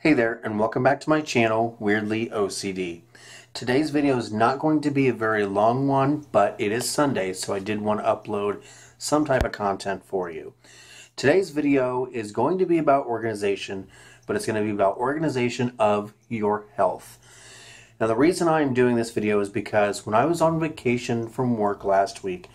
Hey there, and welcome back to my channel, Weirdly O.C.D. Today's video is not going to be a very long one, but it is Sunday, so I did want to upload some type of content for you. Today's video is going to be about organization, but it's going to be about organization of your health. Now, the reason I'm doing this video is because when I was on vacation from work last week,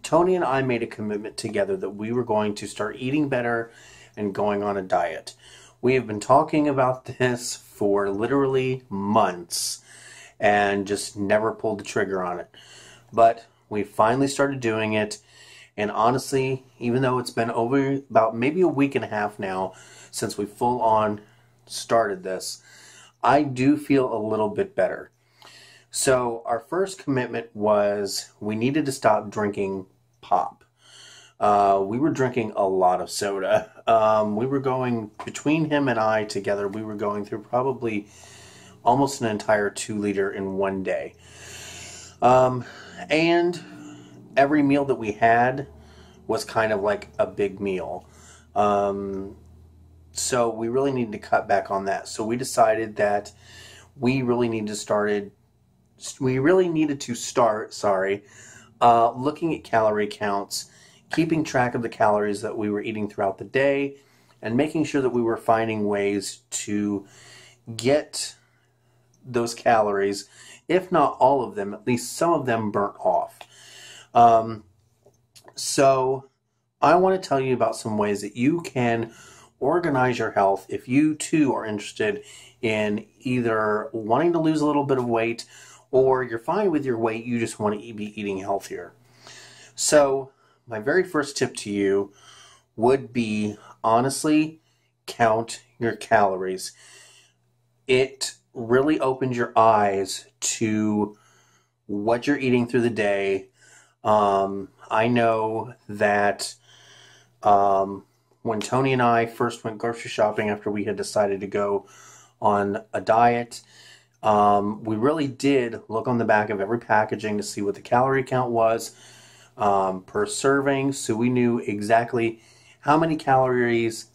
Tony and I made a commitment together that we were going to start eating better and going on a diet. We have been talking about this for literally months and just never pulled the trigger on it. But we finally started doing it, and honestly, even though it's been over about maybe a week and a half now since we full on started this, I do feel a little bit better. So our first commitment was we needed to stop drinking pop. We were drinking a lot of soda. We were going, between him and I together, we were going through probably almost an entire 2-liter in one day. And every meal that we had was kind of like a big meal. So we really needed to cut back on that. So we decided that we really needed to start looking at calorie counts, keeping track of the calories that we were eating throughout the day, and making sure that we were finding ways to get those calories, if not all of them, at least some of them burnt off. So I want to tell you about some ways that you can organize your health if you too are interested in either wanting to lose a little bit of weight, or you're fine with your weight, you just want to be eating healthier. So my very first tip to you would be, honestly, count your calories. It really opens your eyes to what you're eating through the day. I know that when Tony and I first went grocery shopping after we had decided to go on a diet, we really did look on the back of every packaging to see what the calorie count was per serving, so we knew exactly how many calories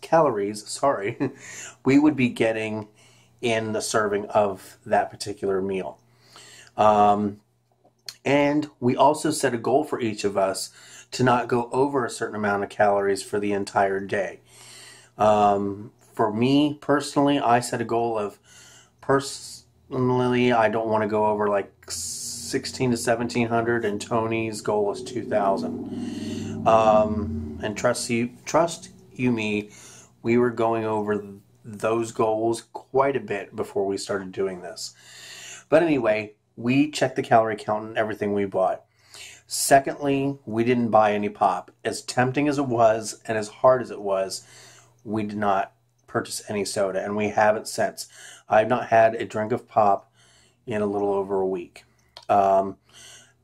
we would be getting in the serving of that particular meal. And we also set a goal for each of us to not go over a certain amount of calories for the entire day. For me personally, I set a goal of I don't want to go over like 16 to 1700, and Tony's goal is 2000. And trust you me, we were going over those goals quite a bit before we started doing this. But anyway, we checked the calorie count in everything we bought. Secondly, we didn't buy any pop. As tempting as it was and as hard as it was, we did not purchase any soda, and we haven't since. I've not had a drink of pop in a little over a week.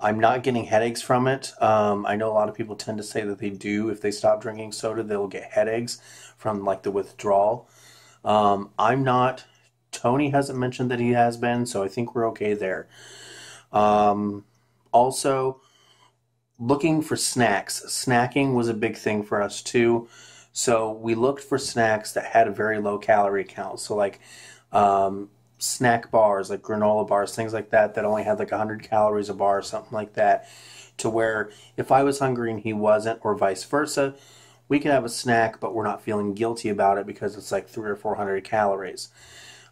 I'm not getting headaches from it. I know a lot of people tend to say that they do. If they stop drinking soda, they'll get headaches from like the withdrawal. I'm not. Tony hasn't mentioned that he has been, so I think we're okay there. Also, looking for snacks. Snacking was a big thing for us too. So we looked for snacks that had a very low calorie count. So like snack bars, like granola bars, things like that, that only had like 100 calories a bar or something like that, to where if I was hungry and he wasn't, or vice versa, we could have a snack, but we're not feeling guilty about it because it's like 300 or 400 calories.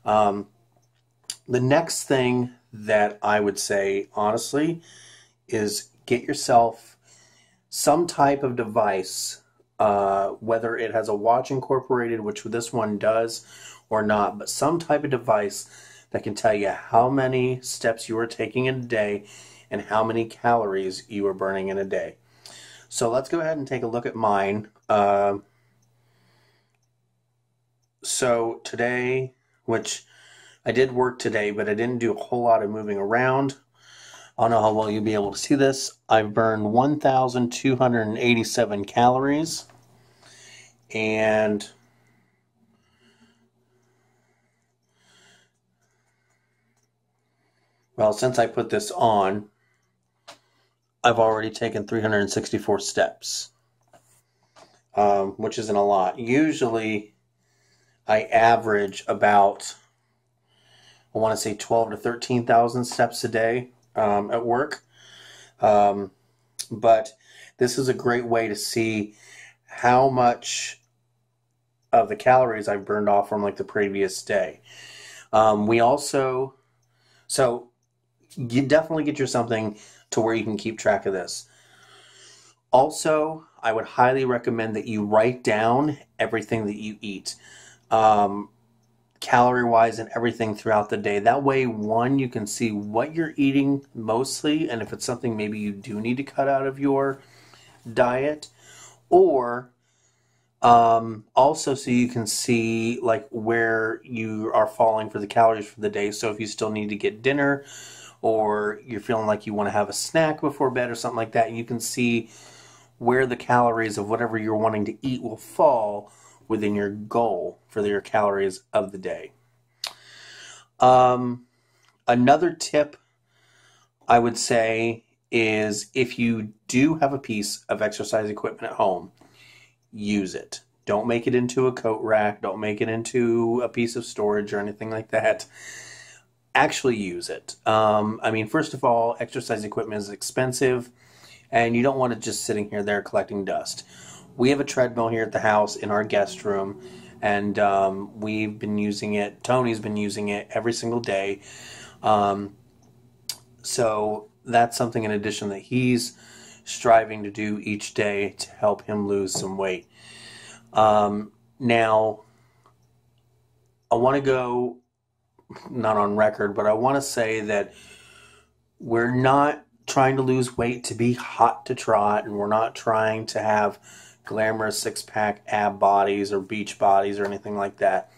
The next thing that I would say, honestly, is get yourself some type of device, whether it has a watch incorporated, which this one does, or not, but some type of device that can tell you how many steps you are taking in a day and how many calories you are burning in a day. So let's go ahead and take a look at mine. So today, which I did work today, but I didn't do a whole lot of moving around. I don't know how well you'll be able to see this. I've burned 1,287 calories, and well, since I put this on, I've already taken 364 steps, which isn't a lot. Usually I average about, I want to say 12 to 13,000 steps a day at work. But this is a great way to see how much of the calories I've burned off from like the previous day. We also, so you definitely get you something to where you can keep track of this. Also, I would highly recommend that you write down everything that you eat, calorie-wise and everything throughout the day. That way, one, you can see what you're eating mostly, and if it's something maybe you do need to cut out of your diet, or also so you can see like where you are falling for the calories for the day. So if you still need to get dinner, or you're feeling like you want to have a snack before bed or something like that, you can see where the calories of whatever you're wanting to eat will fall within your goal for your calories of the day. Another tip I would say is if you do have a piece of exercise equipment at home, use it. Don't make it into a coat rack. Don't make it into a piece of storage or anything like that. Actually use it. I mean, first of all, exercise equipment is expensive, and you don't want it just sitting here there collecting dust. We have a treadmill here at the house in our guest room, and we've been using it. Tony's been using it every single day. So that's something in addition that he's striving to do each day to help him lose some weight. Now, I want to go, not on record, but I want to say that we're not trying to lose weight to be hot to trot, and we're not trying to have glamorous six-pack ab bodies or beach bodies or anything like that.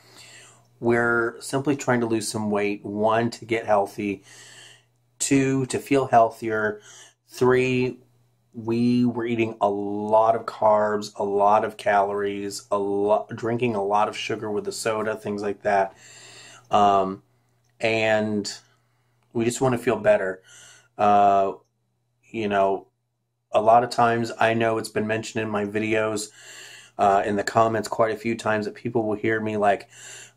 We're simply trying to lose some weight. 1, to get healthy. 2, to feel healthier. 3, we were eating a lot of carbs, a lot of calories, drinking a lot of sugar with the soda, things like that. And we just want to feel better. You know, a lot of times, I know it's been mentioned in my videos, in the comments quite a few times, that people will hear me like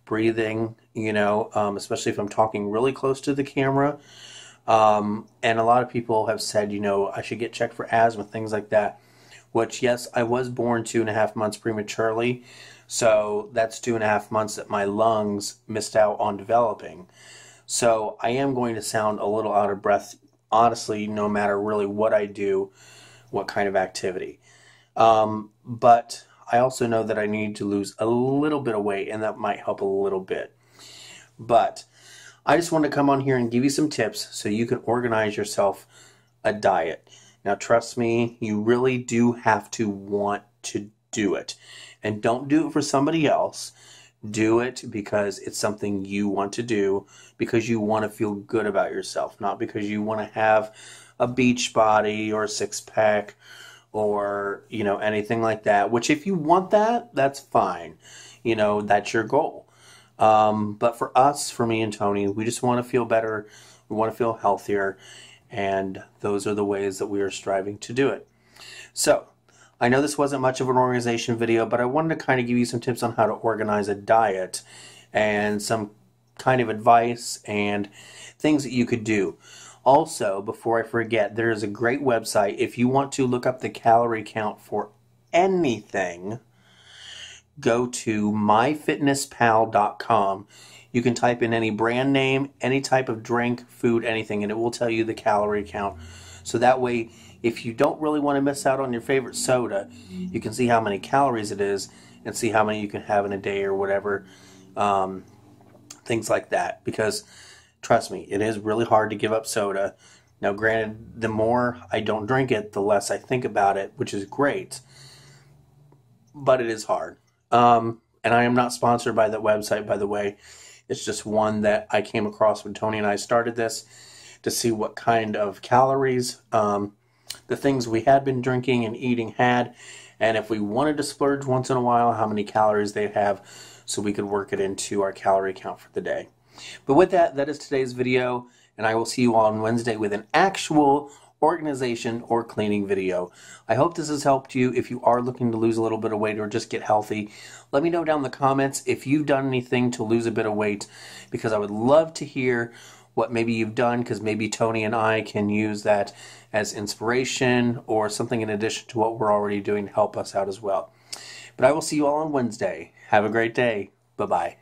breathing, especially if I'm talking really close to the camera. And a lot of people have said, I should get checked for asthma, things like that. Which, yes, I was born 2.5 months prematurely. So that's 2.5 months that my lungs missed out on developing. So I am going to sound a little out of breath, honestly, no matter really what I do, what kind of activity. But I also know that I need to lose a little bit of weight, and that might help a little bit. But I just want to come on here and give you some tips so you can organize yourself a diet. Now, trust me, you really do have to want to do it. And don't do it for somebody else. Do it because it's something you want to do, because you want to feel good about yourself, not because you want to have a beach body or a six-pack or, anything like that. Which, if you want that, that's fine. That's your goal. But for us, for me and Tony, we just want to feel better. We want to feel healthier. And those are the ways that we are striving to do it. So, I know this wasn't much of an organization video, but I wanted to kind of give you some tips on how to organize a diet and some kind of advice and things that you could do. Also, before I forget, there is a great website. If you want to look up the calorie count for anything, go to myfitnesspal.com. You can type in any brand name, any type of drink, food, anything, and it will tell you the calorie count. So that way, if you don't really want to miss out on your favorite soda, you can see how many calories it is and see how many you can have in a day or whatever, things like that. Because, trust me, it is really hard to give up soda. Now, granted, the more I don't drink it, the less I think about it, which is great. But it is hard. And I am not sponsored by that website, by the way. It's just one that I came across when Tony and I started this to see what kind of calories the things we had been drinking and eating had, and if we wanted to splurge once in a while, how many calories they have, so we could work it into our calorie count for the day. But with that, that is today's video, and I will see you all on Wednesday with an actual organization, or cleaning video. I hope this has helped you. If you are looking to lose a little bit of weight or just get healthy, let me know down in the comments if you've done anything to lose a bit of weight, because I would love to hear what maybe you've done, because maybe Tony and I can use that as inspiration or something in addition to what we're already doing to help us out as well. But I will see you all on Wednesday. Have a great day. Bye-bye.